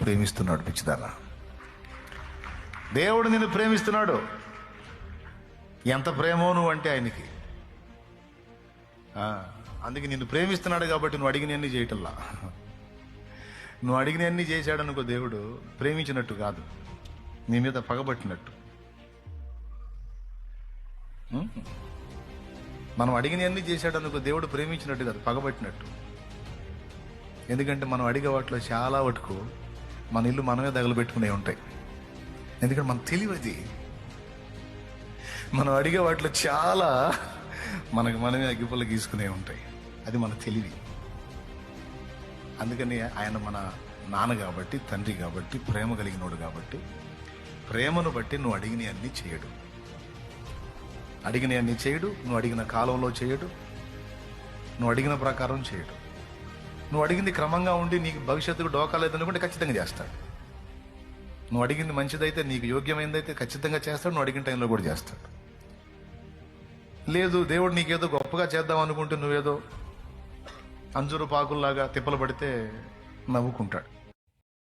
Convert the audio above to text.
ప్రేమిస్తున్నాడు పిచ్చిదానా. దేవుడు నిన్ను ప్రేమిస్తున్నాడు. ఎంత ప్రేమో నువ్వు అంటే ఆయనకి. అందుకే నిన్ను ప్రేమిస్తున్నాడు కాబట్టి నువ్వు అడిగినవన్నీ చేయటల్లా. నువ్వు అడిగినవన్నీ చేశాడనుకో దేవుడు ప్రేమించినట్టు కాదు, నీ మీద పగబట్టినట్టు. మనం అడిగినవన్నీ చేశాడనుకో దేవుడు ప్రేమించినట్టు కాదు, పగబట్టినట్టు. ఎందుకంటే మనం అడిగే వాటిలో చాలా వటుకు మన ఇల్లు మనమే తగలబెట్టుకునే ఉంటాయి. ఎందుకంటే మన తెలివది. మనం అడిగే వాటిలో చాలా మనమే అగ్గిపుల్ల గీసుకునే ఉంటాయి. అది మన తెలివి. అందుకని ఆయన మన నాన్న కాబట్టి, తండ్రి కాబట్టి, ప్రేమ కలిగినోడు కాబట్టి ప్రేమను బట్టి నువ్వు అడిగినవన్నీ చేయడు. అడిగినవన్నీ చేయడు, నువ్వు అడిగిన కాలంలో చేయడు, నువ్వు అడిగిన ప్రకారం చేయడు. నువ్వు అడిగింది క్రమంగా ఉండి నీకు భవిష్యత్తుకు డోకా లేదనుకుంటే ఖచ్చితంగా చేస్తాడు. నువ్వు అడిగింది మంచిదైతే, నీకు యోగ్యమైనదైతే ఖచ్చితంగా చేస్తాడు. నువ్వు అడిగిన టైంలో కూడా చేస్తాడు. లేదు దేవుడు నీకేదో గొప్పగా చేద్దాం అనుకుంటే నువ్వేదో అంజూరు పాకుల్లాగా తిప్పలు పడితే నవ్వుకుంటాడు.